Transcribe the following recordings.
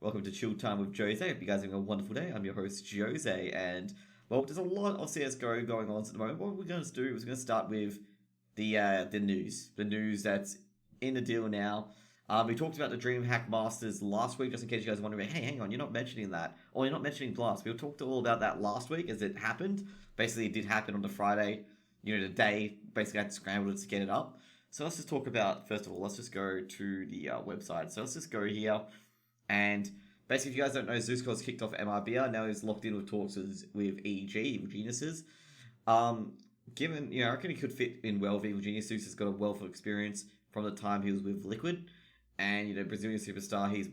Welcome to Chilltime with Jose. Hope you guys are having a wonderful day. I'm your host, Jose, and well, there's a lot of CSGO going on at the moment. What we're going to do is we're going to start with the news that's in the deal now. We talked about the DreamHack Masters last week, just in case you guys are wondering, hey, hang on, you're not mentioning that, or you're not mentioning Blast. We talked all about that last week as it happened. Basically, it did happen on the Friday, the day, basically I had to scramble to get it up. So let's just talk about, first of all, let's just go to the website. So let's just go here. And basically, if you guys don't know, Zeus kicked off MRBR. Now he's locked in with talks with EG, Evil Geniuses. Given, I reckon he could fit in well with Evil Genius. Zeus has got a wealth of experience from the time he was with Liquid. And, Brazilian superstar, he's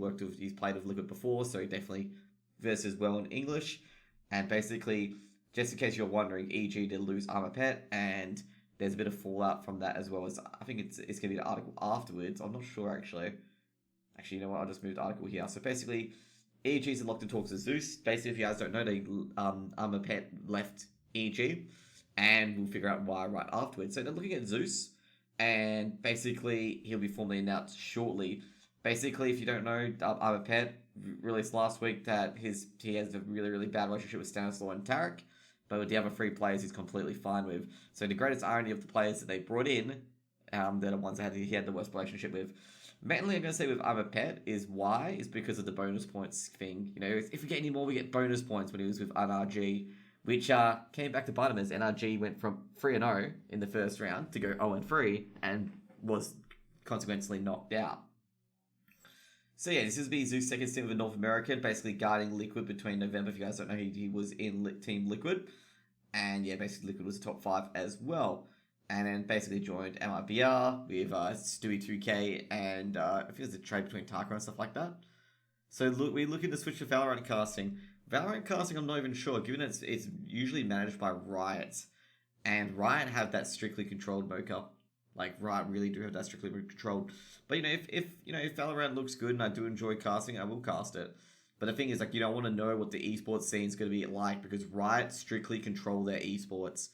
played with Liquid before, so he definitely verses well in English. And basically, just in case you're wondering, EG did lose Armor Pet, and there's a bit of fallout from that as well as, I think it's going to be an article afterwards. I'm not sure, actually. Actually, you know what? I'll just move the article here. So basically, EG's locked in talks with Zeus. Basically, if you guys don't know, they Armor Pet left EG, and we'll figure out why right afterwards. So they're looking at Zeus, and basically he'll be formally announced shortly. Basically, if you don't know, Armor Pet released last week that he has a really, really bad relationship with Stanislaw and Tarek, but with the other three players, he's completely fine with. So the greatest irony of the players that they brought in, they're the ones that he had the worst relationship with. Mainly, I'm going to say with Armor Pet is because of the bonus points thing. If we get any more, we get bonus points when he was with NRG, which came back to bite him as NRG went from 3-0 in the first round to go 0-3 and was consequently knocked out. So yeah, this is Zeus' second stint with North American, basically guarding Liquid between November. If you guys don't know, he was in Team Liquid. And yeah, basically Liquid was top 5 as well. And then basically joined MRBR with Stewie2K and I think there's a trade between Taka and stuff like that. So we're looking to switch to Valorant casting. Valorant casting, I'm not even sure, given it's usually managed by Riot. And Riot have that strictly controlled mocha. Like, Riot really do have that strictly controlled. But, if Valorant looks good and I do enjoy casting, I will cast it. But the thing is, I want to know what the esports scene is going to be like because Riot strictly control their esports.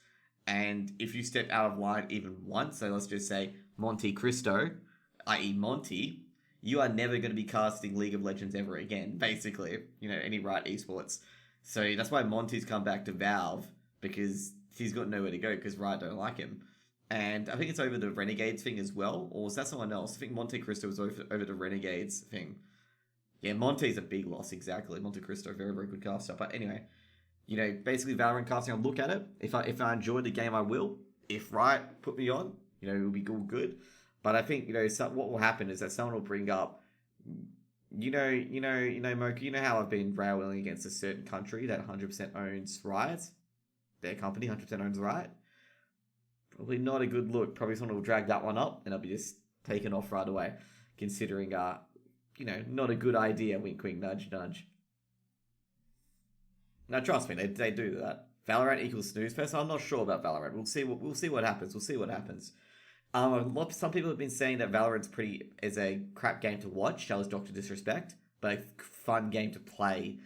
And if you step out of line even once, so let's just say Monte Cristo, i.e. Monty, you are never going to be casting League of Legends ever again, basically, any Riot esports. So that's why Monty's come back to Valve, because he's got nowhere to go, because Riot don't like him. And I think it's over the Renegades thing as well, or was that someone else? I think Monte Cristo was over the Renegades thing. Yeah, Monte's a big loss, exactly. Monte Cristo, very, very good caster. But anyway, basically Valorant casting, I'll look at it. If I enjoy the game, I will. If Riot put me on, it'll be all good. But I think, what will happen is that someone will bring up, Mocha, how I've been railing against a certain country that 100% owns Riot. Their company 100% owns Riot. Probably not a good look. Probably someone will drag that one up and I'll be just taken off right away. Considering, not a good idea. Wink, wink, nudge, nudge. Now, trust me, they do that. Valorant equals snooze fest. I'm not sure about Valorant. We'll see what happens. Some people have been saying that Valorant's is a crap game to watch. That was Dr. Disrespect, but a fun game to play.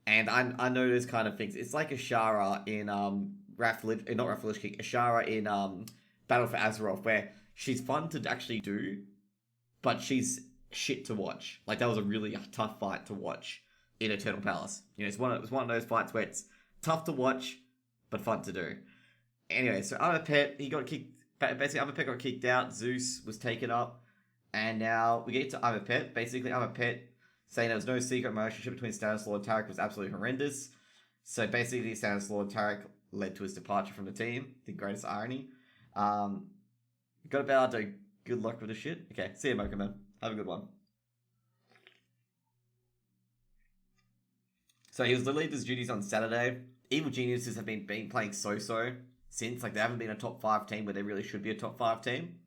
And I know those kind of things. It's like Ashara in Ashara in Battle for Azeroth, where she's fun to actually do, but she's shit to watch. Like that was a really tough fight to watch in Eternal Palace. It's one of those fights where it's tough to watch, but fun to do. Anyway, so Armor Pet, he got kicked. Basically, Armor Pet got kicked out. Zeus was taken up. And now we get to Armor Pet. Basically, Armor Pet saying there was no secret relationship between Stanislaw and Tarek was absolutely horrendous. So basically, Stanislaw and Tarek led to his departure from the team. The greatest irony. Got about to good luck with the shit. Okay, see you, Mocha Man. Have a good one. So he was the leader's duties on Saturday. Evil Geniuses have been playing so-so since. Like, they haven't been a top 5 team where they really should be a top 5 team.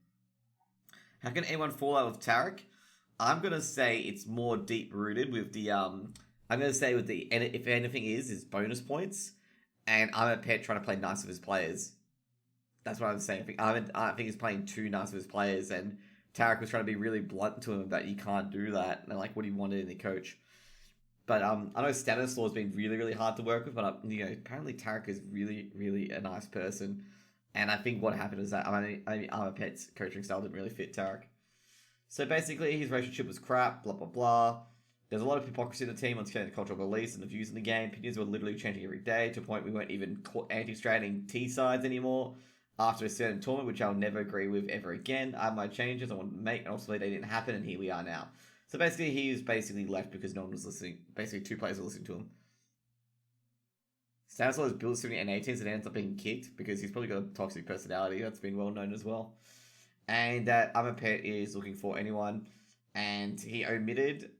How can anyone fall out with Tarek? I'm going to say it's more deep-rooted with the, I'm going to say with the, if anything is bonus points. And I'm a pet trying to play nice with his players. That's what I'm saying. I think he's playing too nice with his players. And Tarek was trying to be really blunt to him that you can't do that. And like, what he wanted in the coach. But I know Stanislaw has been really, really hard to work with, but apparently Tarek is really, really a nice person. And I think what happened is that Armor Pet's coaching style didn't really fit Tarek. So basically, his relationship was crap, blah, blah, blah. There's a lot of hypocrisy in the team on the cultural beliefs and the views in the game. Opinions were literally changing every day to a point we weren't even anti-Australian T sides anymore after a certain tournament, which I'll never agree with ever again. I have my changes I want to make, and ultimately they didn't happen, and here we are now. So basically, he was basically left because no one was listening. Basically, 2 players were listening to him. Stanislaw is built 17 and 18s and ends up being kicked because he's probably got a toxic personality. That's been well known as well. And I'm a Pet is looking for anyone, and he omitted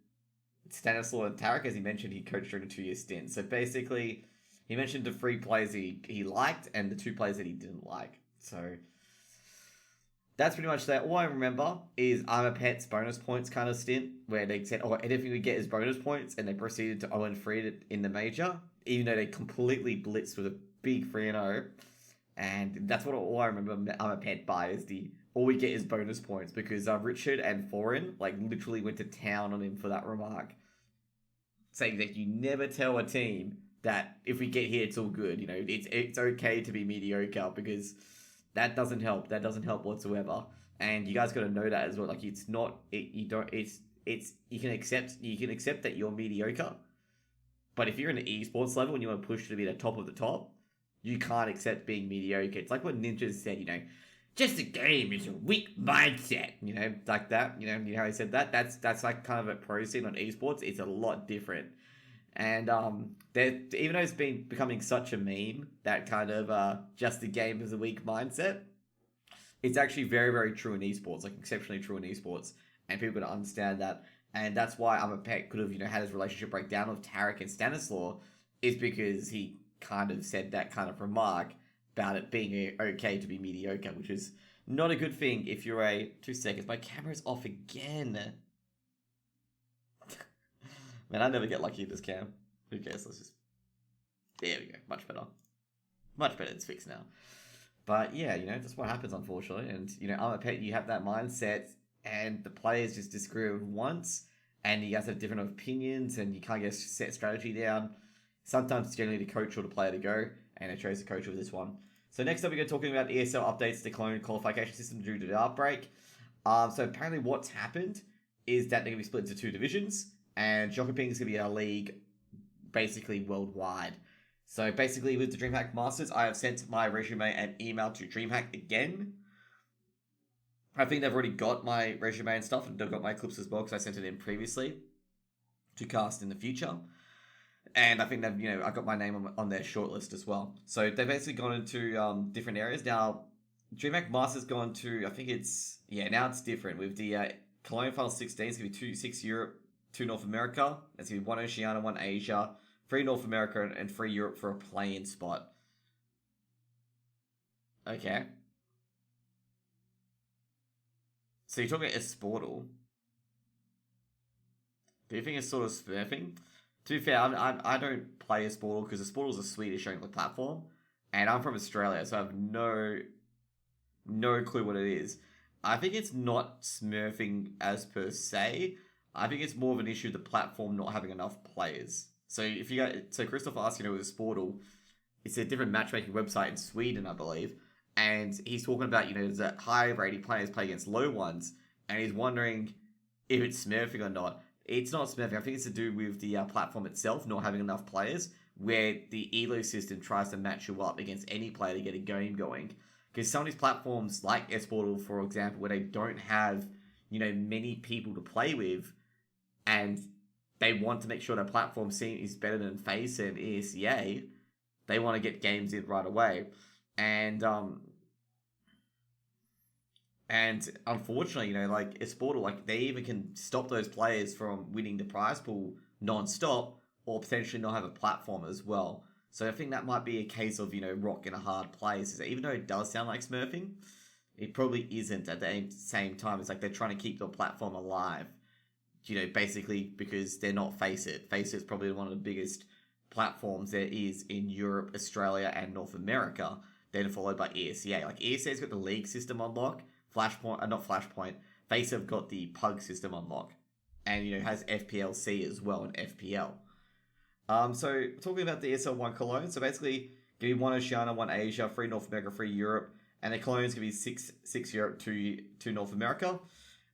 Stanislaw and Tarek, as he mentioned he coached during a 2-year stint. So basically, he mentioned the 3 players he liked and the 2 players that he didn't like. So that's pretty much that. All I remember is I'm a Pet's bonus points kind of stint where they said, oh, anything we get is bonus points, and they proceeded to 0-3 in the major, even though they completely blitzed with a big 3-0. And that's what all I remember I'm a Pet by is all we get is bonus points, because Richard and Foreign literally went to town on him for that remark, saying that you never tell a team that if we get here it's all good. It's okay to be mediocre, because that doesn't help. That doesn't help whatsoever. And you guys got to know that as well. It's not. You can accept that you're mediocre, but if you're in the esports level and you want to push to be the top of the top, you can't accept being mediocre. It's like what Ninja said. Just a game is a weak mindset. Like that. You know how he said that. That's like kind of a pro scene on esports. It's a lot different. And even though it's been becoming such a meme, that kind of just a game is a weak mindset, it's actually very, very true in esports, exceptionally true in esports, and people got to understand that. And that's why I'm a Pet could have had his relationship breakdown with Tarek and Stanislaw, is because he kind of said that kind of remark about it being okay to be mediocre, which is not a good thing if you're 2 seconds. My camera's off again. Man, I never get lucky with this cam. Who cares? There we go. Much better. Much better. It's fixed now. But yeah, that's what happens, unfortunately. And, I'm a Pet, you have that mindset, and the players just disagree with once, and you guys have different opinions, and you can't get set strategy down. Sometimes it's generally the coach or the player to go, and I chose the coach with this one. So next up, we're going to be talking about ESL updates to clone qualification system due to the outbreak. So apparently what's happened is that they're going to be split into 2 divisions, and Jokoping is going to be a league basically worldwide. So basically with the DreamHack Masters, I have sent my resume and email to DreamHack again. I think they've already got my resume and stuff, and they've got my clips as well, because I sent it in previously to cast in the future. And I think they've, I got my name on their shortlist as well. So they've basically gone into different areas. Now, DreamHack Masters gone to, I think now it's different. With the Colonial Final 16, it's going to be 6 Europe, 2 North America. That's going to be 1 Oceania, 1 Asia, 3 North America, and 3 Europe for a play-in spot. Okay. So you're talking about Esportal. Do you think it's sort of smurfing? To be fair, I don't play Esportal because Esportal is a Swedish-only platform, and I'm from Australia, so I have no clue what it is. I think it's not smurfing as per se. I think it's more of an issue of the platform not having enough players. So Christopher asked, with Esportal, it's a different matchmaking website in Sweden, I believe, and he's talking about, there's a high rated players play against low ones, and he's wondering if it's smurfing or not. It's not smurfing. I think it's to do with the platform itself not having enough players, where the ELO system tries to match you up against any player to get a game going. Because some of these platforms, like Esportal, for example, where they don't have, many people to play with, and they want to make sure their platform scene is better than FaZe and ESEA, they want to get games in right away. And unfortunately, Esportal, they even can stop those players from winning the prize pool non-stop, or potentially not have a platform as well. So I think that might be a case of, rock in a hard place. Even though it does sound like smurfing, it probably isn't at the same time. It's like they're trying to keep the platform alive, basically because they're not FaceIt. FaceIt is probably one of the biggest platforms there is in Europe, Australia, and North America, then followed by ESEA. ESEA's got the league system on lock. Not Flashpoint. FaZe have got the Pug system on lock, and has FPLC as well and FPL. So talking about the ESL 1 Cologne, so basically gonna be 1 Oceania, 1 Asia, 3 North America, 3 Europe, and the Cologne's gonna be 6 Europe, 2 North America.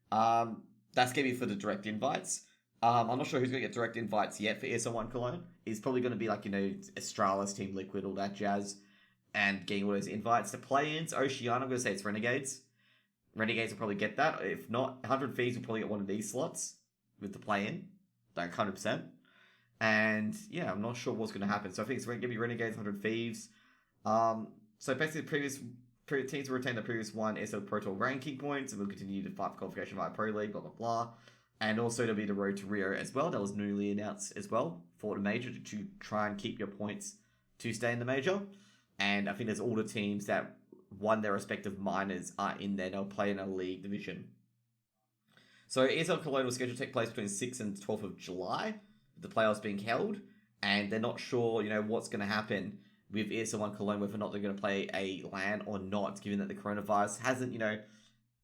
That's gonna be for the direct invites. I'm not sure who's going to get direct invites yet for ESL1 Cologne. It's probably going to be like, Astralis, Team Liquid, all that jazz, and getting all those invites. The play-ins, Oceania, I'm going to say it's Renegades. Renegades will probably get that. If not, 100 Thieves will probably get one of these slots with the play-in, like 100%. And yeah, I'm not sure what's going to happen. So I think it's going to be Renegades, 100 Thieves. So basically, teams will retain the previous one ESL Pro Tour ranking points, and will continue to fight for qualification via Pro League, blah, blah, blah. And also, there'll be the Road to Rio as well. That was newly announced as well for the major to try and keep your points to stay in the major. And I think there's all the teams that won their respective minors are in there. They'll play in a league division. So ESL Cologne was scheduled to take place between 6th and 12th of July, the playoffs being held. And they're not sure, what's going to happen with ESL1 Cologne, whether or not they're going to play a LAN or not, given that the coronavirus hasn't,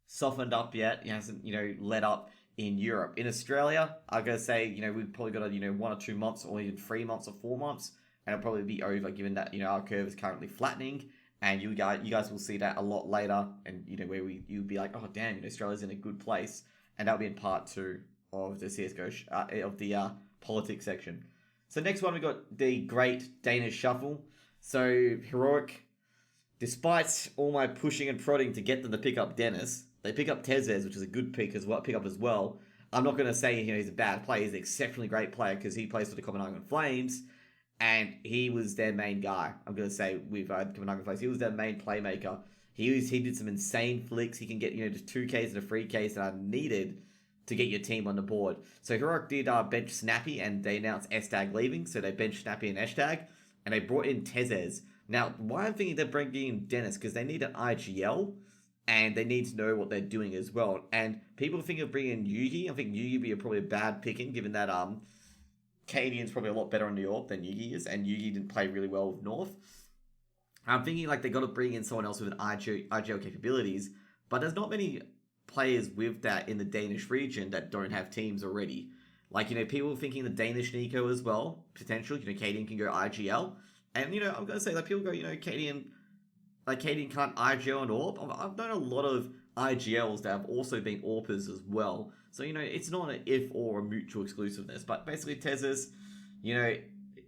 softened up yet. It hasn't, let up in Europe. In Australia, I'm going to say, we've probably got 1 or 2 months, or even 3 months or 4 months, and it'll probably be over, given that, our curve is currently flattening, and you guys will see that a lot later, and, where you'll be like, oh, damn, Australia's in a good place, and that'll be in part 2 of the CSGO, of the politics section. So next one, we got the Great Danish Shuffle. So, Heroic, despite all my pushing and prodding to get them to pick up Dennis, they pick up Tezes, which is a good pick as well. I'm not going to say he's a bad player. He's an exceptionally great player because he plays for the Copenhagen Flames, and he was their main guy. I'm going to say with Copenhagen Flames, he was their main playmaker. He did some insane flicks. He can get just 2Ks and a 3Ks that are needed to get your team on the board. So Heroic did bench Snappy, and they announced Estag leaving, so they benched Snappy and Estag, and they brought in Tezes. Now, why I'm thinking they're bringing in Dennis, because they need an IGL, and they need to know what they're doing as well. And people think of bringing in Yugi. I think Yugi would be probably a bad picking, given that Cadian's probably a lot better on New York than Yugi is, and Yugi didn't play really well with North. I'm thinking they got to bring in someone else with an IGL capabilities, but there's not many players with that in the Danish region that don't have teams already. Like, people thinking the Danish Nico as well, potential. Cadian can go IGL. And, I'm going to say that people go, Cadian can't IGL and AWP. I've known a lot of IGLs that have also been AWPers as well. So, it's not an if or a mutual exclusiveness. But basically, Tezes,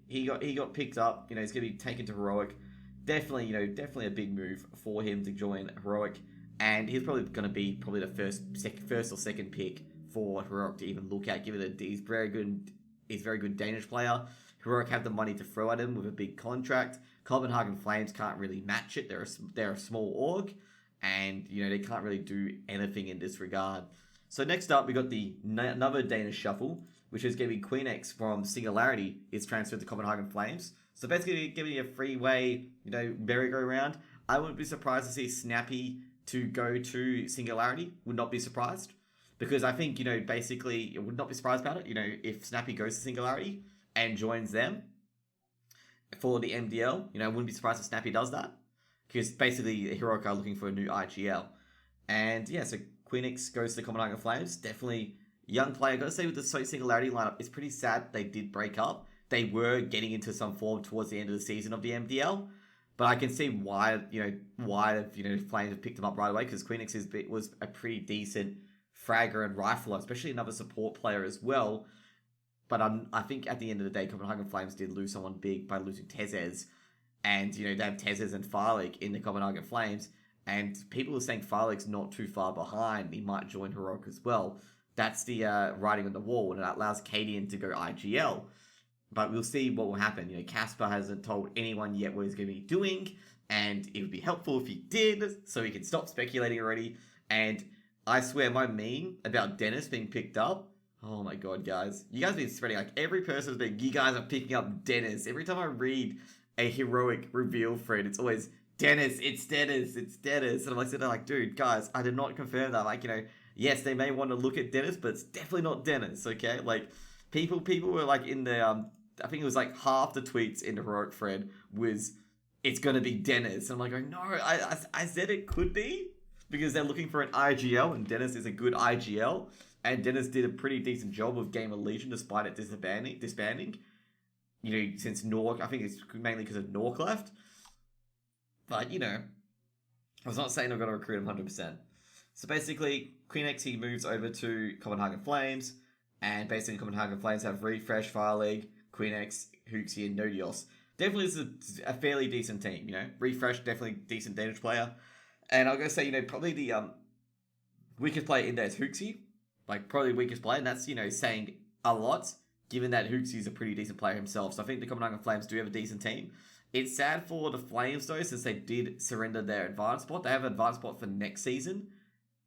he got picked up. He's going to be taken to Heroic. Definitely a big move for him to join Heroic. And he's probably going to be the first or second pick for Heroic to even look at, given that he's very good Danish player. Heroic have the money to throw at him with a big contract. Copenhagen Flames can't really match it. They're a small org, and they can't really do anything in this regard. So next up, we got another Danish Shuffle, which is going to be QueenX from Singularity is transferred to Copenhagen Flames. So basically, giving a freeway, merry-go-round. I wouldn't be surprised to see Snappy to go to Singularity. Would not be surprised. Because I think, basically, I would not be surprised about it, if Snappy goes to Singularity and joins them for the MDL. I wouldn't be surprised if Snappy does that. Because basically, Heroic are looking for a new IGL. And yeah, so QueenX goes to the Copenhagen Flames. Definitely young player. I've got to say, with the Singularity lineup, it's pretty sad they did break up. They were getting into some form towards the end of the season of the MDL. But I can see why Flames have picked them up right away, because QueenX was a pretty decent fragger and rifler, especially another support player as well. But I think at the end of the day, Copenhagen Flames did lose someone big by losing Tezes. And, they have Tezes and Farlig in the Copenhagen Flames. And people are saying Farlig's not too far behind. He might join Heroic as well. That's the writing on the wall, and it allows Cadian to go IGL. But we'll see what will happen. Casper hasn't told anyone yet what he's going to be doing. And it would be helpful if he did, so he can stop speculating already. And I swear, my meme about Dennis being picked up, oh my god, guys. You guys have been spreading, every person's been, you guys are picking up Dennis. Every time I read a Heroic reveal thread, it's always, Dennis, it's Dennis. And I'm sitting there dude, guys, I did not confirm that. Yes, they may want to look at Dennis, but it's definitely not Dennis, okay? People were in the, I think it was half the tweets in the Heroic thread was, it's going to be Dennis. And I'm going, no, I said it could be. Because they're looking for an IGL, and Dennis is a good IGL. And Dennis did a pretty decent job of Game of Legion despite it disbanding. Since Nork, I think it's mainly because of Nork left. But, I was not saying I've got to recruit him 100%. So basically, QueenX, he moves over to Copenhagen Flames. And basically, Copenhagen Flames have Refresh, Fire League, Queenix, Hooksy, and Nodios. Definitely is a fairly decent team, Refresh, definitely decent damage player. And I'm going to say, probably the weakest player in there is Hooksy. Like, probably weakest player, and that's, saying a lot, given that Hooksy is a pretty decent player himself. So I think the Copenhagen Flames do have a decent team. It's sad for the Flames, though, since they did surrender their advanced spot. They have an advanced spot for next season,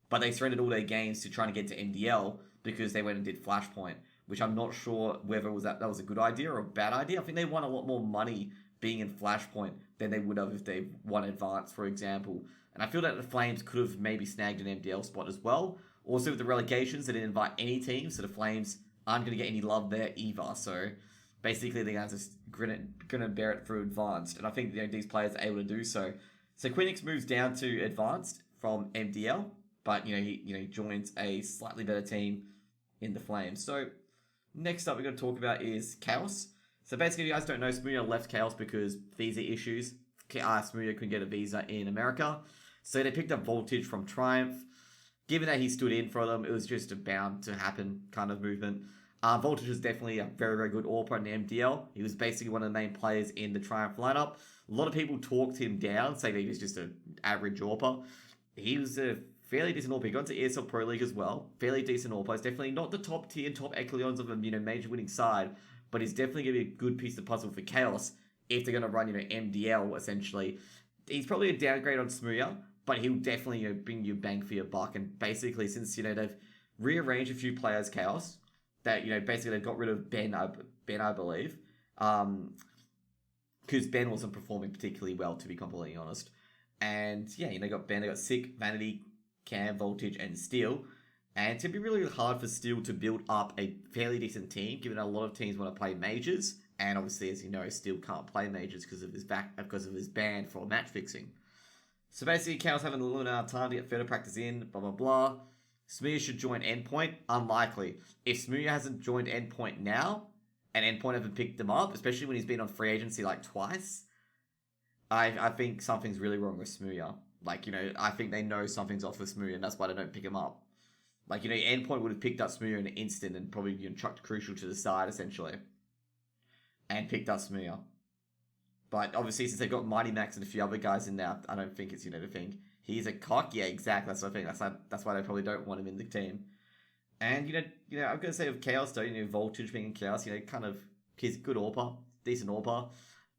but they surrendered all their games to try to get to MDL because they went and did Flashpoint, which I'm not sure whether that was a good idea or a bad idea. I think they won a lot more money being in Flashpoint than they would have if they won Advanced, for example. And I feel that the Flames could have maybe snagged an MDL spot as well. Also, with the relegations, they didn't invite any teams, so the Flames aren't going to get any love there either. So basically, they're going to just grin and bear it through Advanced. And I think these players are able to do so. So Queenix moves down to Advanced from MDL, but he joins a slightly better team in the Flames. So next up we're going to talk about is Chaos. So basically, if you guys don't know, Smooya left Chaos because visa issues. Smooya couldn't get a visa in America. So they picked up Voltage from Triumph. Given that he stood in for them, it was just a bound to happen kind of movement. Voltage was definitely a very, very good AWPer in the MDL. He was basically one of the main players in the Triumph lineup. A lot of people talked him down, saying that he was just an average AWPer. He was a fairly decent AWPer. He got into ESL Pro League as well. Fairly decent AWPer. It's definitely not the top tier, top echelons of a major winning side, but he's definitely going to be a good piece of puzzle for Chaos if they're going to run MDL essentially. He's probably a downgrade on Smooya, but he'll definitely bring you bang for your buck. And basically, since they've rearranged a few players, Chaos, that basically they've got rid of Ben, I believe, because Ben wasn't performing particularly well, to be completely honest. And yeah, they got Ben, they got Sick, Vanity, Cam, Voltage, and Steel. And it's going to be really hard for Steel to build up a fairly decent team, given a lot of teams want to play majors. And obviously, as you know, Steel can't play majors because of his ban for match fixing. So basically, Chaos having a little amount of time to get further practice in, blah, blah, blah. Smooya should join Endpoint. Unlikely. If Smooya hasn't joined Endpoint now, and Endpoint haven't picked him up, especially when he's been on free agency like twice, I think something's really wrong with Smooya. I think they know something's off with Smooya, and that's why they don't pick him up. Endpoint would have picked up Smooya in an instant and probably chucked Crucial to the side, essentially. And picked up Smooya. But obviously, since they've got Mighty Max and a few other guys in there, I don't think it's, the thing. He's a cock. Yeah, exactly. That's what I think. That's why they probably don't want him in the team. And, I'm going to say with Chaos, though, Voltage being in Chaos, kind of, he's a good AWPer, decent AWPer.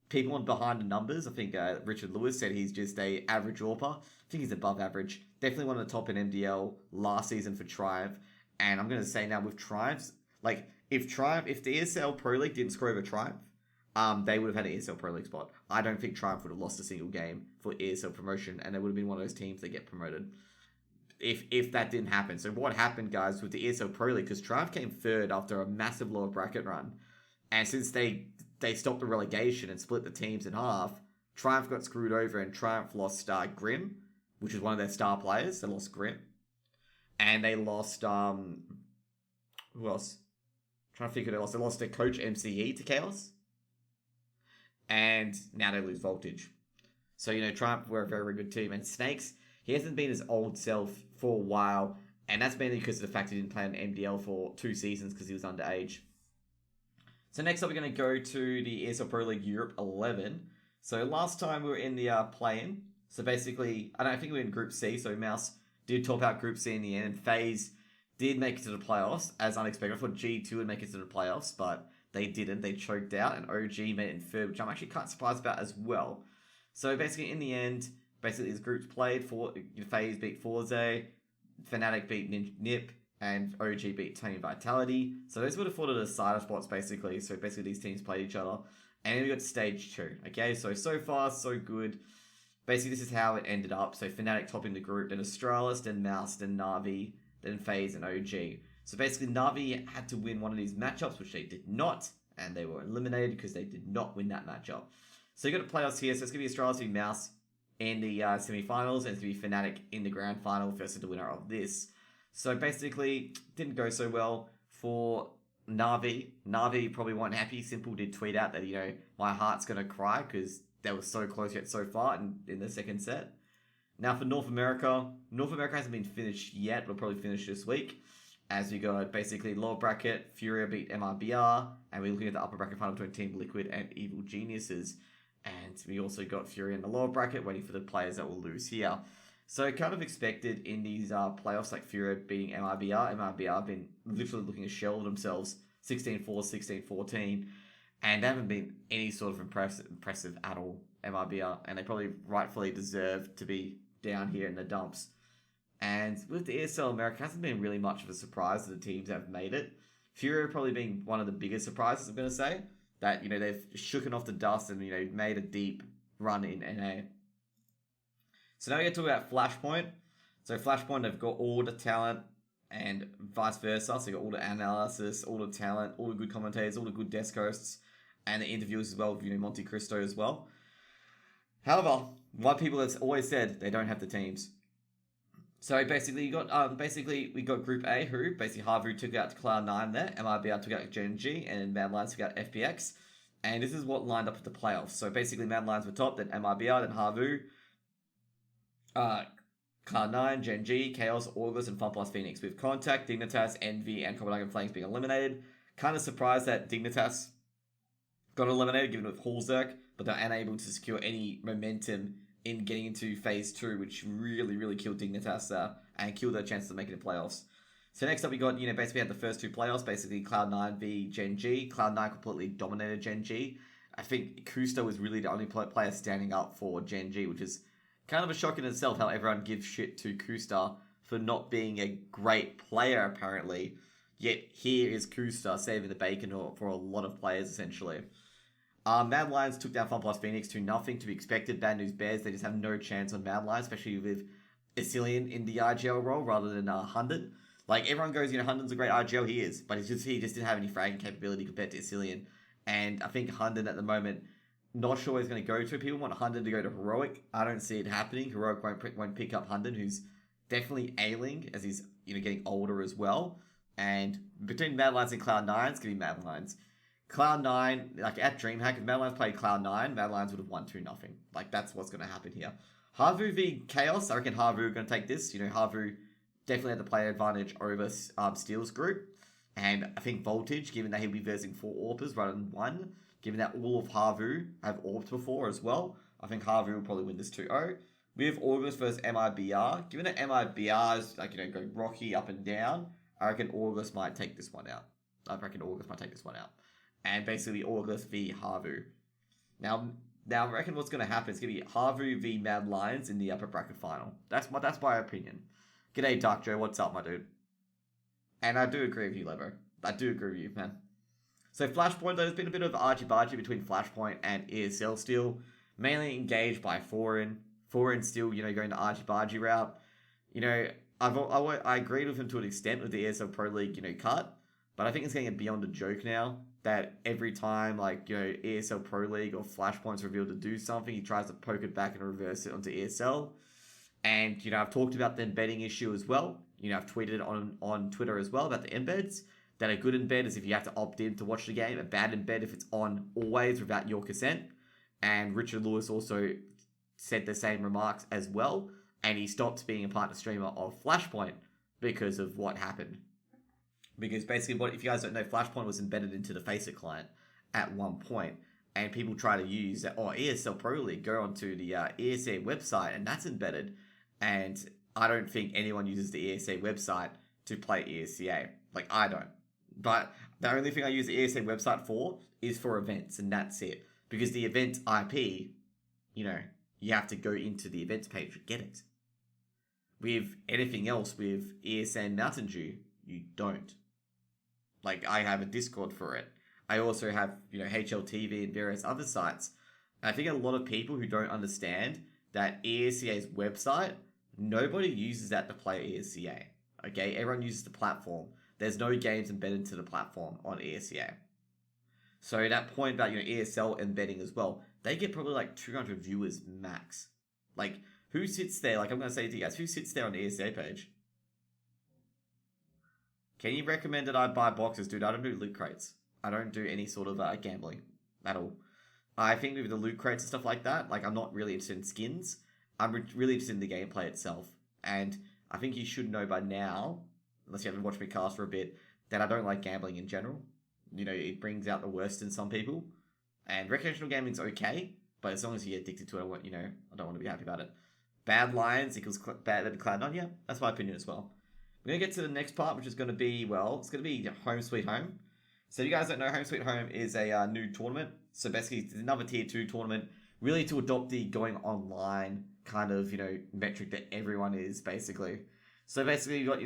People on behind the numbers, I think Richard Lewis said he's just a average AWPer. I think he's above average. Definitely one of the top in MDL last season for Triumph. And I'm going to say now with Triumphs, if the ESL Pro League didn't screw over Triumph, they would have had an ESL Pro League spot. I don't think Triumph would have lost a single game for ESL promotion, and they would have been one of those teams that get promoted if that didn't happen. So what happened, guys, with the ESL Pro League, because Triumph came third after a massive lower bracket run, and since they stopped the relegation and split the teams in half, Triumph got screwed over, and Triumph lost Grim, which is one of their star players. They lost Grim. And they lost, who else? I'm trying to think who they lost. They lost their coach MCE to Chaos. And now they lose Voltage. So, Triumph were a very, very good team. And Snakes, he hasn't been his old self for a while. And that's mainly because of the fact he didn't play in MDL for 2 seasons because he was underage. So next up, we're going to go to the ESL Pro League Europe 11. So last time we were in the play-in. So basically, I don't think we were in Group C. So Mouse did top out Group C in the end. And FaZe did make it to the playoffs, as unexpected. I thought G2 would make it to the playoffs, but they didn't. They choked out, and OG made it in third, which I'm actually quite surprised about as well. So basically, in the end, these groups played. FaZe beat Forze, Fnatic beat Nip, and OG beat Tony Vitality. So those would have fought at the cider spots, basically. So basically, these teams played each other. And then we got to stage 2. Okay, so far, so good. Basically, this is how it ended up. So Fnatic topping the group, then Astralis, then Mouse, then Na'Vi, then FaZe, and OG. So basically, Na'Vi had to win one of these matchups, which they did not, and they were eliminated because they did not win that matchup. So you got the playoffs here. So it's going to be Astralis v Mouse in the semi-finals, and it's going to be Fnatic in the grand final versus the winner of this. So basically, didn't go so well for Na'Vi. Na'Vi probably weren't happy. Simple did tweet out that, my heart's going to cry because they were so close yet so far in the second set. Now for North America hasn't been finished yet. We'll probably finish this week. as we got basically lower bracket, Furia beat MRBR, and we're looking at the upper bracket final between Team Liquid and Evil Geniuses. And we also got Furia in the lower bracket, waiting for the players that will lose here. So kind of expected in these playoffs, like Furia beating MRBR. MRBR have been literally looking to shell themselves 16-4, 16-14, and they haven't been any sort of impressive at all, MRBR, and they probably rightfully deserve to be down here in the dumps. And with the ESL America, it hasn't been really much of a surprise to the teams that have made it. Furia probably being one of the biggest surprises, I'm going to say, that, they've shooken off the dust and, made a deep run in NA. So now we get to talk about Flashpoint. So Flashpoint have got all the talent and vice versa. So you got all the analysis, all the talent, all the good commentators, all the good desk hosts, and the interviewers as well, Monte Cristo as well. However, one people have always said they don't have the teams. So basically, we got Group A, who basically Havu took out to Cloud9 there, MRBR took out Gen G, and Mad Lions took out FPX. And this is what lined up with the playoffs. So basically, Mad Lions were top, then MRBR, then Havu, Cloud9, Gen G, Chaos, August, and Fun Plus Phoenix, with Contact, Dignitas, Envy, and Copenhagen Flames being eliminated. Kind of surprised that Dignitas got eliminated, given with Hulzerk, but they're unable to secure any momentum in getting into Phase 2, which really, really killed Dignitas there, and killed their chances of making the playoffs. So next up we got, basically had the first two playoffs, basically Cloud9 v Gen G. Cloud9 completely dominated Gen G. I think Kusta was really the only player standing up for Gen G, which is kind of a shock in itself how everyone gives shit to Kusta for not being a great player, apparently. Yet here is Kusta saving the bacon for a lot of players, essentially. Mad Lions took down Fun Plus Phoenix 2-0, to be expected. Bad news bears, they just have no chance on Mad Lions, especially with Isilian in the IGL role rather than Hunden. Like, everyone goes, Hunden's a great IGL, he is, but he just didn't have any fragging capability compared to Isilian. And I think Hunden at the moment, not sure where he's going to go to. People want Hunden to go to Heroic. I don't see it happening. Heroic won't pick up Hunden, who's definitely ailing as he's getting older as well. And between Mad Lions and Cloud9, it's going to be Mad Lions. Cloud9, like at DreamHack, if Mad Lions played Cloud9, Mad Lions would have won 2-0. Like, that's what's going to happen here. Havu v Chaos, I reckon Havu are going to take this. Havu definitely had the player advantage over Steel's group. And I think Voltage, given that he'll be versing 4 AWPers rather than 1, given that all of Havu have AWPed before as well, I think Havu will probably win this 2-0. We have August versus MIBR. Given that MIBR is, go rocky up and down, I reckon August might take this one out. And basically August v Havu. Now I reckon what's going to happen is going to be Havu v Mad Lions in the upper bracket final. That's my opinion. G'day, Dark Joe. What's up, my dude? And I do agree with you, Levo. I do agree with you, man. So Flashpoint, there's been a bit of argy-bargy between Flashpoint and ESL still. Mainly engaged by Foreign. Foreign still, going the argy-bargy route. I agreed with him to an extent with the ESL Pro League, cut. But I think it's getting beyond a joke now that every time, ESL Pro League or Flashpoint's revealed to do something, he tries to poke it back and reverse it onto ESL. And, I've talked about the embedding issue as well. I've tweeted on Twitter as well about the embeds. That a good embed is if you have to opt in to watch the game. A bad embed if it's on always without your consent. And Richard Lewis also said the same remarks as well. And he stopped being a partner streamer of Flashpoint because of what happened. Because basically, if you guys don't know, Flashpoint was embedded into the Faceit client at one point. And people try to use that, ESL Pro League, go onto the ESA website, and that's embedded. And I don't think anyone uses the ESA website to play ESCA. I don't. But the only thing I use the ESA website for is for events, and that's it. Because the event IP, you have to go into the events page to get it. With anything else, with ESA and Mountain Dew, you don't. I have a Discord for it. I also have, HLTV and various other sites. And I think a lot of people who don't understand that ESCA's website, nobody uses that to play ESCA. Okay, everyone uses the platform. There's no games embedded to the platform on ESCA. So that point about, ESL embedding as well, they get probably 200 viewers max. Who sits there? I'm going to say to you guys, who sits there on the ESCA page? Can you recommend that I buy boxes? Dude, I don't do loot crates. I don't do any sort of gambling at all. I think with the loot crates and stuff like that, I'm not really interested in skins. I'm really interested in the gameplay itself. And I think you should know by now, unless you haven't watched me cast for a bit, that I don't like gambling in general. You know, it brings out the worst in some people. And recreational gaming's okay, but as long as you get addicted to it, I don't want to be happy about it. Bad Lions equals bad Cloud9. Yeah, that's my opinion as well. We're going to get to the next part, which is going to be, it's going to be Home Sweet Home. So if you guys don't know, Home Sweet Home is a new tournament. So basically, it's another Tier 2 tournament, really to adopt the going online kind of, metric that everyone is, basically. So basically, you got,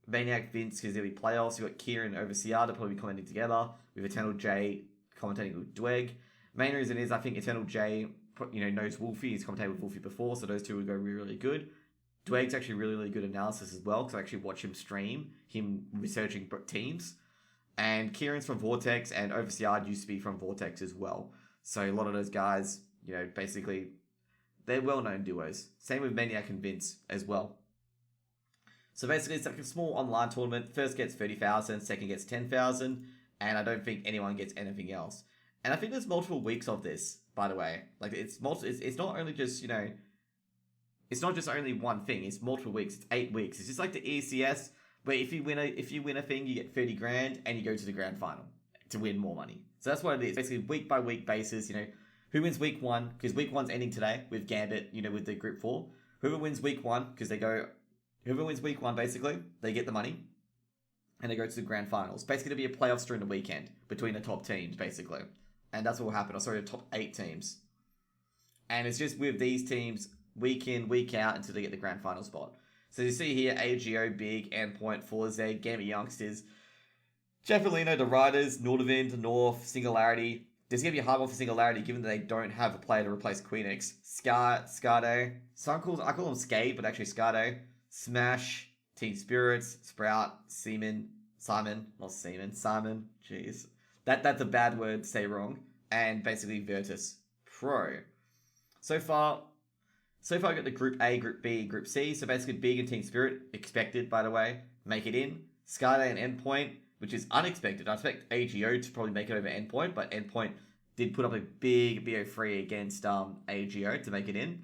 Maniac Vince, because there'll be playoffs. You've got Kieran over CR, they'll probably be commenting together. With Eternal J commentating with Dweg. Main reason is, I think Eternal J, knows Wolfie. He's commentated with Wolfie before, so those two would go really, really good. Dweg's actually really, really good analysis as well, because I actually watch him stream, him researching teams. And Kieran's from Vortex, and Overseard used to be from Vortex as well. So a lot of those guys, basically, they're well-known duos. Same with Maniac and Vince as well. So basically, it's like a small online tournament. First gets 30,000, second gets 10,000, and I don't think anyone gets anything else. And I think there's multiple weeks of this, by the way. Like, it's not only just, it's not just only one thing. It's multiple weeks. It's 8 weeks. It's just like the ECS, where if you win a thing, you get 30 grand, and you go to the grand final to win more money. So that's what it is. Basically, week by week basis, who wins week 1, because week 1's ending today with Gambit, with the group 4. Whoever wins week 1, because whoever wins week 1, basically, they get the money, and they go to the grand finals. Basically, it'll be a playoffs during the weekend between the top teams, basically. And that's what will happen. The top 8 teams. And it's just with these teams, week in, week out, until they get the grand final spot. So you see here, AGO, Big, Endpoint, Forza, Gamma Youngsters, Jeffalino, the Riders, Nordavind, North, Singularity. There's going to be a hard one for Singularity, given that they don't have a player to replace Queenix. Skado. I call them Skade, but actually Skado. Smash, Team Spirits, Sprout, Simon. Jeez. That's a bad word to say wrong. And basically Virtus Pro. So far I got the Group A, Group B, Group C. So basically Big and Team Spirit, expected by the way, make it in. Skyday and Endpoint, which is unexpected. I expect AGO to probably make it over Endpoint, but Endpoint did put up a big BO3 against AGO to make it in.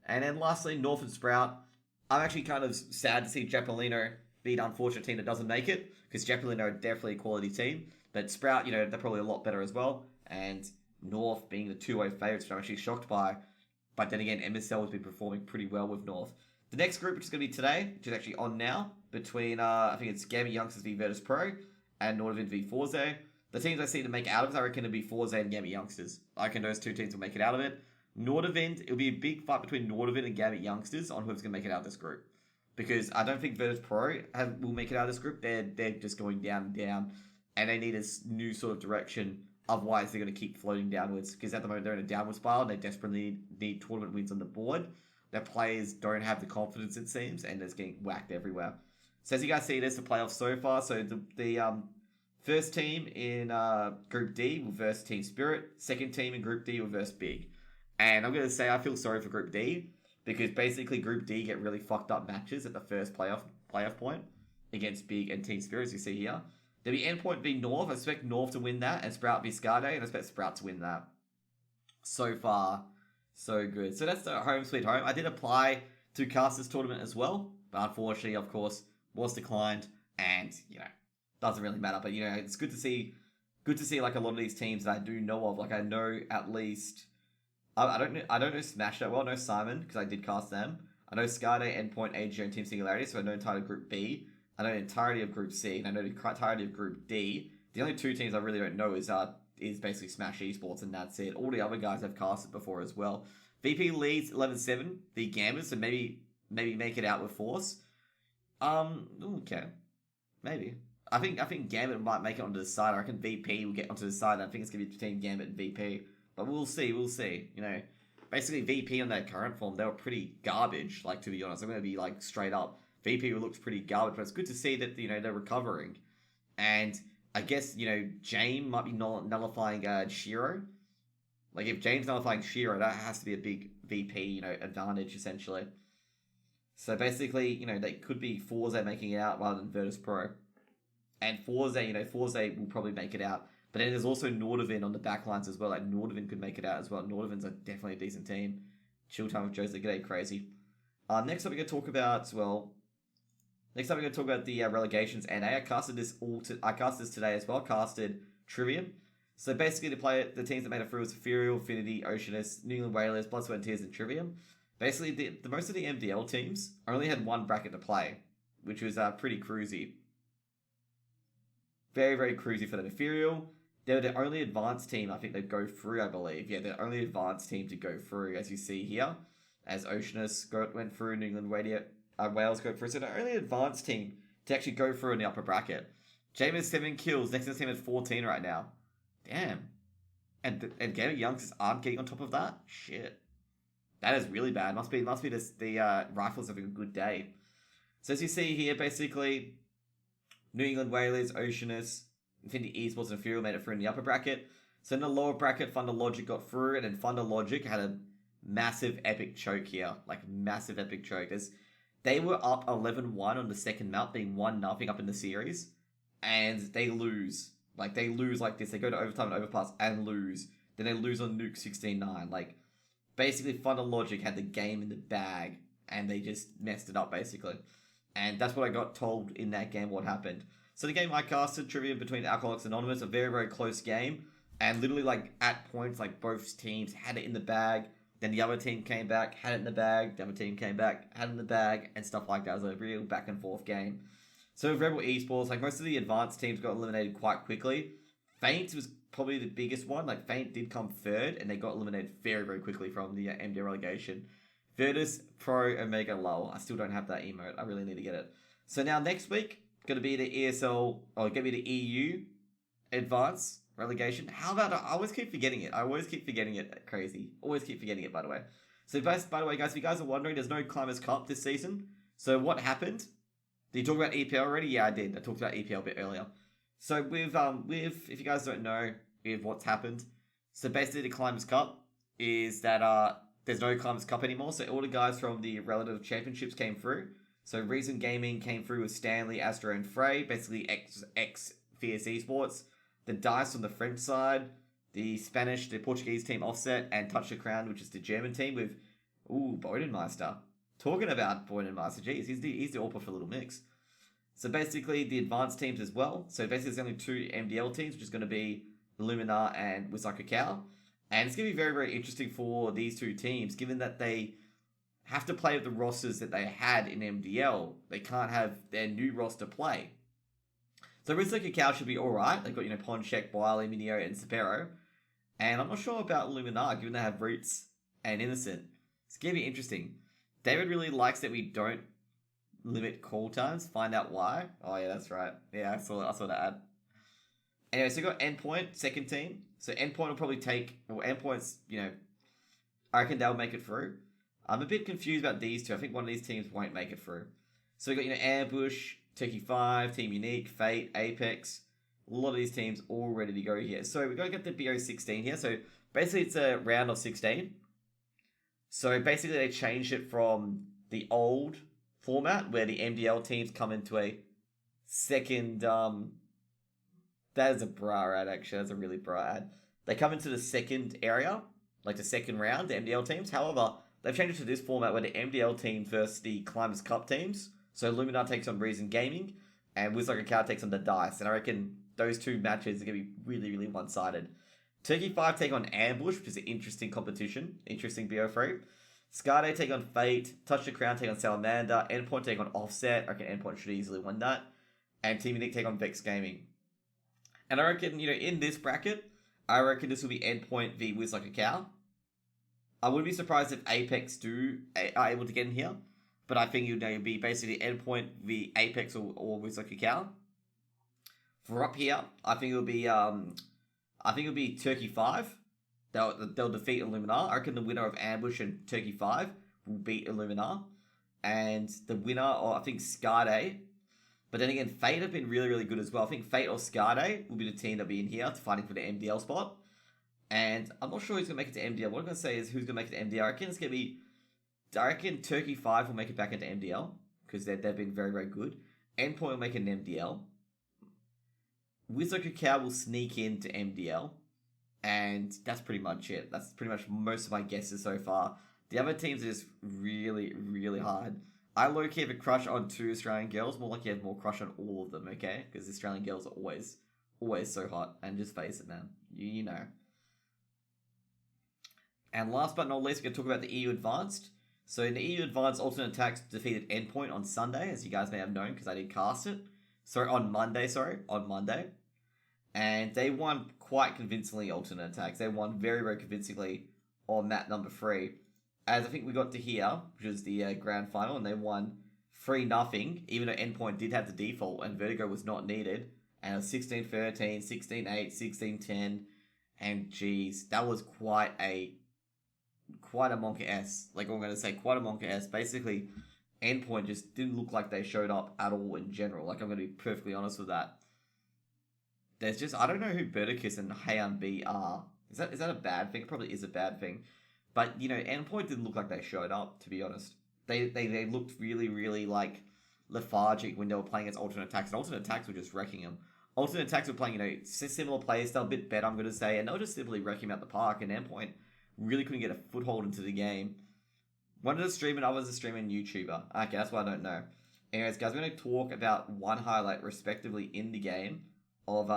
And then lastly, North and Sprout. I'm actually kind of sad to see Jeppolino be the unfortunate team that doesn't make it, because Jeppolino are definitely a quality team. But Sprout, they're probably a lot better as well. And North being the 2-0 favourites, which I'm actually shocked by. But then again, MSL has been performing pretty well with North. The next group, which is going to be today, which is actually on now, between, I think it's Gamma Youngsters v Virtus Pro and Nordavind v Forza. The teams I see to make out of it, I reckon it'll be Forza and Gamma Youngsters. I reckon those two teams will make it out of it. Nordavind, it'll be a big fight between Nordavind and Gamma Youngsters on who's going to make it out of this group. Because I don't think Virtus Pro will make it out of this group. They're just going down and down. And they need a new sort of direction. Otherwise, they're going to keep floating downwards. Because at the moment, they're in a downward spiral. And they desperately need tournament wins on the board. Their players don't have the confidence, it seems. And they're just getting whacked everywhere. So as you guys see, there's the playoffs so far. So the first team in Group D will verse Team Spirit. Second team in Group D will verse Big. And I'm going to say I feel sorry for Group D. Because basically Group D get really fucked up matches at the first playoff point. Against Big and Team Spirit, as you see here. There'll be Endpoint v North. I expect North to win that, and Sprout v Skade, and I expect Sprout to win that. So far, so good. So that's the Home Sweet Home. I did apply to cast this tournament as well, but unfortunately, of course, was declined, and, doesn't really matter. But, it's good to see like a lot of these teams that I do know of. Like, I know at least, I don't know Smash that well. I know Simon, because I did cast them. I know Skade, Endpoint, AGO, and Team Singularity, so I know entirely Group B. I know the entirety of Group C, and I know the entirety of Group D. The only two teams I really don't know is basically Smash Esports, and that's it. All the other guys I've casted before as well. VP leads 11-7, the Gambers, so maybe make it out with Force. Okay. Maybe. I think Gambit might make it onto the side. I reckon VP will get onto the side. I think it's going to be between Gambit and VP. But we'll see. Basically VP on their current form, they were pretty garbage, to be honest. I'm going to be, straight up. VP looks pretty garbage, but it's good to see that, they're recovering. And I guess, Jane might be nullifying Shiro. If Jane's nullifying Shiro, that has to be a big VP, advantage, essentially. So basically, they could be Forza making it out rather than Virtus Pro. And Forza will probably make it out. But then there's also Nordavind on the backlines as well. Nordavind could make it out as well. Nordavind's definitely a decent team. Chilltime with Jose, g'day, crazy. Next up, we're going to talk about, Next up, we're going to talk about the relegations NA. I casted this today as well. Casted Trivium. So basically, the teams that made it through was Ethereal, Affinity, Oceanus, New England Whalers, Blood, Sweat and Tears, and Trivium. Basically, the most of the MDL teams only had one bracket to play, which was pretty cruisy. Very, very cruisy for them. Ethereal, they were the only advanced team I think they'd go through, I believe. Yeah, the only advanced team to go through, as you see here. As Oceanus went through, New England Wales go through. So the only advanced team to actually go through in the upper bracket. James has 7 kills. Next team has 14 right now. Damn. And Gaming Youngsters aren't getting on top of that? Shit. That is really bad. Must be the Rifles having a good day. So as you see here, basically, New England Whalers, Oceanus, Infinity Esports, and Ethereal made it through in the upper bracket. So in the lower bracket, Thunder Logic got through, and then Thunder Logic had a massive epic choke here. Like, massive epic choke. They were up 11-1 on the second map, being 1-0 up in the series, and they lose. Like, they lose like this. They go to overtime and overpass and lose. Then they lose on Nuke 16-9. Like, basically, Thunder Logic had the game in the bag, and they just messed it up, basically. And that's what I got told in that game, what happened. So the game I casted, Trivium between Alcoholics Anonymous, a very, very close game. And literally, like, at points, like, both teams had it in the bag. Then the other team came back, had it in the bag. The other team came back, had it in the bag, and stuff like that. It was a real back and forth game. So with Rebel Esports, like, most of the advanced teams got eliminated quite quickly. Feint was probably the biggest one. Like, Feint did come third, and they got eliminated very, very quickly from the MDL relegation. Virtus Pro Omega Lull. I still don't have that emote. I really need to get it. So now next week, going to be the ESL, or going to be the EU Advanced relegation. How about I always keep forgetting it. I always keep forgetting it. Crazy. Always keep forgetting it, by the way. So, by the way, guys, if you guys are wondering, there's no Climbers Cup this season. So, what happened? Did you talk about EPL already? Yeah, I did. I talked about EPL a bit earlier. So, with if you guys don't know with what's happened, so basically the Climbers Cup is that there's no Climbers Cup anymore. So, all the guys from the relative championships came through. So, Reason Gaming came through with Stanley, Astro, and Frey, basically ex Fierce Esports. The Dice on the French side, the Portuguese team Offset, and Touch the Crown, which is the German team with, Bodenmeister. Talking about Bodenmeister, geez, he's the all for Little Mix. So basically, the advanced teams as well. So basically, there's only 2 MDL teams, which is going to be Luminar and Wizard Cacao. And it's going to be very, very interesting for these 2 teams, given that they have to play with the rosters that they had in MDL. They can't have their new roster play. So Wizard Cacao should be alright. They've got, Ponchek, Wiley, Minio, and Sapero. And I'm not sure about Luminar, given they have Roots and Innocent. It's going to be interesting. David really likes that we don't limit call times. Find out why. Oh, yeah, that's right. Yeah, I saw that ad. Anyway, so we've got Endpoint, second team. So Endpoint will probably Endpoint's, I reckon they'll make it through. I'm a bit confused about these 2. I think one of these teams won't make it through. So we've got, Ambush, Turkey 5, Team Unique, Fate, Apex. A lot of these teams all ready to go here. So we're going to get the BO16 here. So basically it's a round of 16. So basically they changed it from the old format where the MDL teams come into a second... that is a bra ad, actually. That's a really bra ad. They come into the second area, like the second round, the MDL teams. However, they've changed it to this format where the MDL teams versus the Climbers Cup teams. So Luminar takes on Reason Gaming, and Wizard Cacao takes on the Dice. And I reckon those 2 matches are going to be really, really one-sided. Turkey 5 take on Ambush, which is an interesting competition. Interesting BO3. Skade take on Fate. Touch the Crown take on Salamander. Endpoint take on Offset. I reckon Endpoint should easily win that. And Team Unique take on Vex Gaming. And I reckon, in this bracket, I reckon this will be Endpoint v Wizard Cacao. I wouldn't be surprised if Apex are able to get in here. But I think it would be basically Endpoint v Apex or Wizard Cacao. For up here, I think it'll be Turkey 5. They'll defeat Illuminar. I reckon the winner of Ambush and Turkey 5 will beat Illuminar. And the winner, or I think Skade. But then again, Fate have been really, really good as well. I think Fate or Skade will be the team that'll be in here fighting for the MDL spot. And I'm not sure who's going to make it to MDL. What I'm going to say is who's going to make it to MDL. I reckon Turkey 5 will make it back into MDL because they've been very, very good. Endpoint will make it an MDL. Wizard Cacao will sneak into MDL. And that's pretty much it. That's pretty much most of my guesses so far. The other teams are just really, really hard. I low-key have a crush on 2 Australian girls, more like you have more crush on all of them, okay? Because Australian girls are always so hot. And just face it, man. You know. And last but not least, we're going to talk about the EU Advanced. So in the EU Advanced, Alternate Attacks defeated Endpoint on Sunday, as you guys may have known, because I did cast it. On Monday. And they won quite convincingly, Alternate Attacks. They won very, very convincingly on map number 3. As I think we got to here, which was the grand final, and they won 3-0, even though Endpoint did have the default and Vertigo was not needed. And it was 16-13, 16-8, 16-10, and geez, that was quite a Monka S. Like I'm going to say, quite a Monka S. Basically, Endpoint just didn't look like they showed up at all in general. Like I'm going to be perfectly honest with that. There's just, I don't know who Berticus and Heian B are. Is that a bad thing? It probably is a bad thing. But, you know, Endpoint didn't look like they showed up, to be honest. They looked really, really, like, lethargic when they were playing against Alternate Attacks. And Alternate Attacks were just wrecking them. Alternate Attacks were playing, you know, similar play style, a bit better, I'm going to say. And they were just simply wrecking them out the park. And Endpoint really couldn't get a foothold into the game. One was a streamer, and other was a streamer and YouTuber. Okay, that's what I don't know. Anyways, guys, we're going to talk about one highlight, respectively, in the game of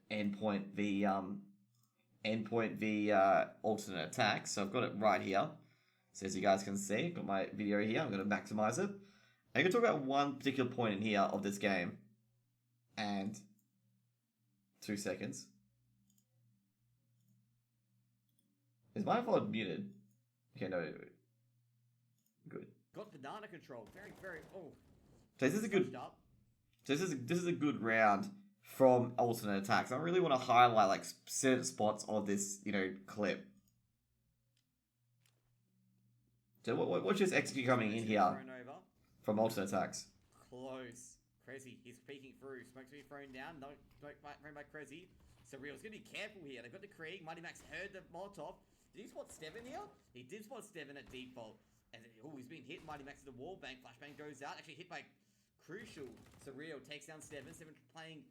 Endpoint v Alternate Attacks. So I've got it right here. So as you guys can see, I've got my video here. I'm going to maximize it. I'm going to talk about one particular point in here of this game. And 2 seconds. Is my VOD muted? Okay, no. Good. Got banana control. Very, very. Oh. So this is a good. So this is a good round from Alternate Attacks. I really want to highlight like certain spots of this, you know, clip. So what's just execute coming in here from Alternate Attacks? Close. Crazy. He's peeking through. Smoke's being thrown down. No, smoke thrown by Crazy. Surreal's gonna be careful here. They've got the Krieg. Mighty Max heard the Molotov. Did he spot Steven here? He did spot Steven at default. And he's been hit. Mighty Max to the wall bank. Flashbang goes out. Actually hit by Crucial. Surreal takes down Steven. Steven playing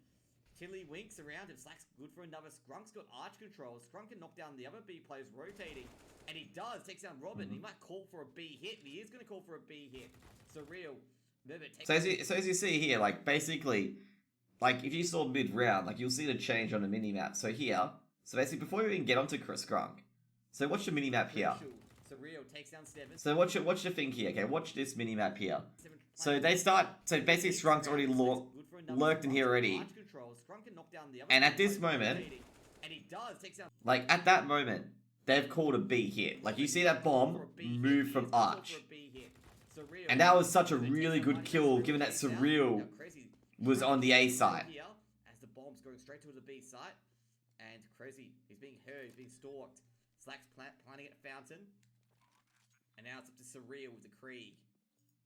Tilly winks around him. Slack's good for another. Skrunk's got arch control. Skrunk can knock down the other B players rotating. And he does. Takes down Robin. He might call for a B hit. And he is going to call for a B hit. Surreal. So as you see here, like basically, like if you saw mid-round, like you'll see the change on the mini-map. So here, so basically before you even get onto Skrunk, so watch the mini-map here. Surreal takes down Steven. So watch the thing here, okay? Watch this mini-map here. So they start, so basically Skrunk's already lurked in here already. And at this moment, like at that moment, they've called a B hit. Like you see that bomb move from Arch. And that was such a really good kill, given that Surreal was on the A side. As the bomb's going straight to the B site, and Crazy, he's being heard, he's being stalked. Slack's planting at Fountain, and now it's up to Surreal with the Krieg.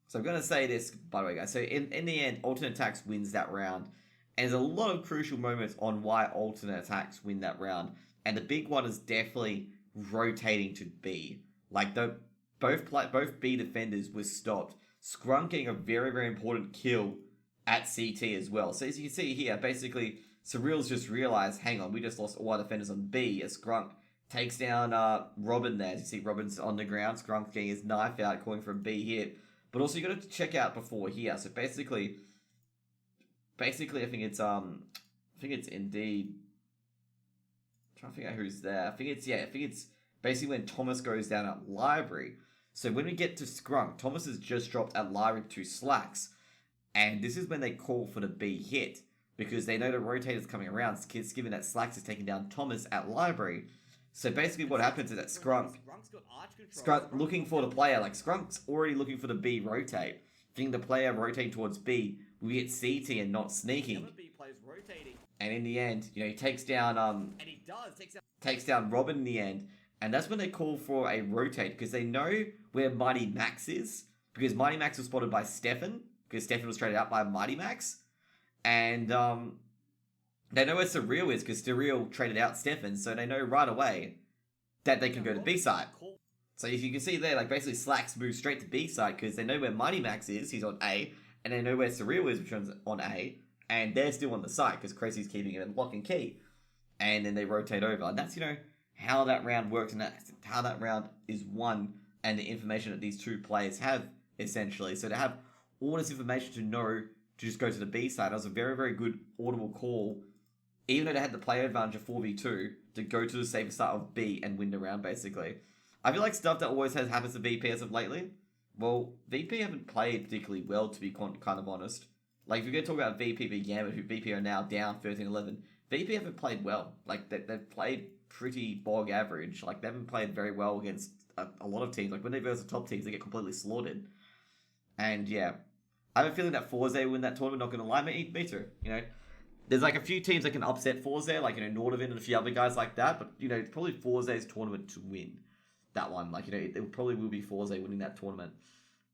So I'm gonna say this, by the way, guys. So in the end, Alternate Attacks wins that round, and there's a lot of crucial moments on why Alternate Attacks win that round, and the big one is definitely rotating to B. Like both B defenders were stopped. Skrunk getting a very, very important kill at CT as well. So as you can see here, basically, Surreal's just realized, hang on, we just lost all our defenders on B as Skrunk takes down Robin there. As you see, Robin's on the ground. Skrunk's getting his knife out, calling for a B hit. But also, you got to check out before here. So basically, I think it's Indeed. I'm trying to figure out who's there. I think it's basically when Thomas goes down at Library. So when we get to Skrunk, Thomas has just dropped at Library to Slacks. And this is when they call for the B hit. Because they know the rotator's coming around, given that Slacks is taking down Thomas at Library. So basically what happens is that Skrunk looking for the player, like Skrunk's already looking for the B rotate. Thinking the player rotating towards B will get CT and not sneaking. And in the end, you know, he takes down takes down Robin in the end. And that's when they call for a rotate, because they know where Mighty Max is. Because Mighty Max was spotted by Stefan, because Stefan was traded out by Mighty Max. And they know where Surreal is, because Surreal traded out Stefan, so they know right away that they can go to B side. So if you can see there, like basically Slacks move straight to B side, because they know where Mighty Max is, he's on A, and they know where Surreal is, which one's on A, and they're still on the site, because Crazy's keeping it in lock and key. And then they rotate over. And that's, you know, how that round works, and that's how that round is won, and the information that these two players have essentially. So to have all this information to know to just go to the B side, that was a very, very good audible call. Even though they had the player advantage of 4v2, to go to the safer side of B and win the round, basically. I feel like stuff that always happens to VP as of lately, well, VP haven't played particularly well, to be kind of honest. Like, if you're going to talk about VP v Gambit, who VP are now down 13-11, VP haven't played well. Like, they've played pretty bog average. Like, they haven't played very well against a lot of teams. Like, when they versus the top teams, they get completely slaughtered. And, yeah. I have a feeling that Forze will win that tournament, not going to lie. Me too, you know. There's, like, a few teams that can upset Forze, like, you know, Nordovin and a few other guys like that. But, you know, it's probably Forze's tournament to win that one. Like, you know, it probably will be Forze winning that tournament.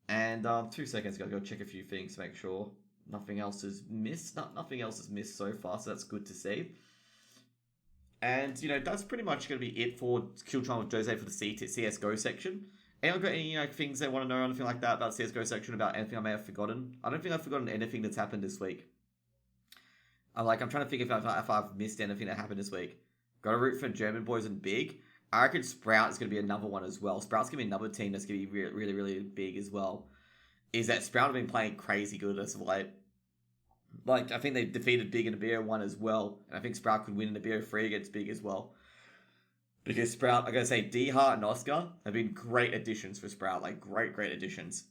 And 2 seconds, gotta go check a few things to make sure nothing else is missed. Nothing else is missed so far, so that's good to see. And, you know, that's pretty much going to be it for Chilltime with Jose for the CSGO section. Anyone got any, you know, things they want to know or anything like that about CSGO section, about anything I may have forgotten? I don't think I've forgotten anything that's happened this week. I'm trying to think if I've missed anything that happened this week. Got to root for German boys and big. I reckon Sprout is going to be another one as well. Sprout's going to be another team that's going to be really, really big as well. Is that Sprout have been playing crazy good as of late. Like, I think they defeated Big in the BO1 as well. And I think Sprout could win in the BO3 against Big as well. Because Sprout, I'm going to say D-Heart and Oscar have been great additions for Sprout. Like, great additions.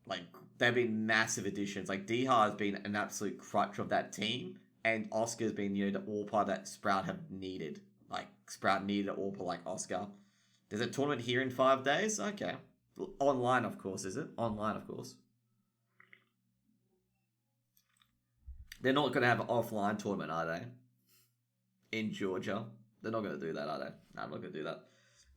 Like, they've been massive additions. Like, D-Heart has been an absolute crutch of that team. And Oscar's been, you know, the all-par that Sprout have needed. Like, Sprout needed an all-par like Oscar. There's a tournament here in 5 days? Okay. Online, of course, is it? Online, of course. They're not going to have an offline tournament, are they? In Georgia. They're not going to do that, are they? No, I'm not going to do that.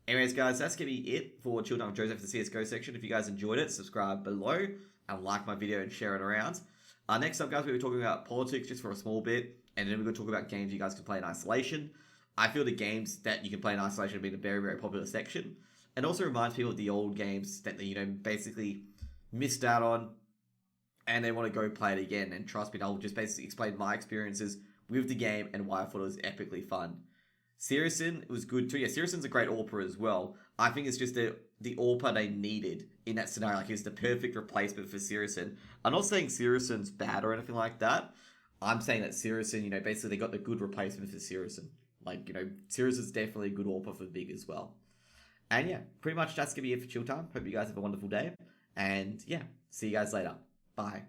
Anyways, guys, that's going to be it for Chilltime with Joseph for the CSGO section. If you guys enjoyed it, subscribe below and like my video and share it around. Next up, guys, we'll be talking about politics just for a small bit. And then we're going to talk about games you guys can play in isolation. I feel the games that you can play in isolation have been a very, very popular section. And also reminds people of the old games that they, you know, basically missed out on. And they want to go play it again. And trust me, I'll just basically explain my experiences with the game and why I thought it was epically fun. Sirison was good too. Yeah, Sirison's a great AWPer as well. I think it's just the AWPer they needed in that scenario. Like, he was the perfect replacement for Sirison. I'm not saying Sirison's bad or anything like that. I'm saying that Sirison, you know, basically they got the good replacement for Sirison. Like, you know, Sirison's definitely a good AWPer for Big as well. And yeah, pretty much that's going to be it for Chilltime. Hope you guys have a wonderful day. And yeah, see you guys later. Bye.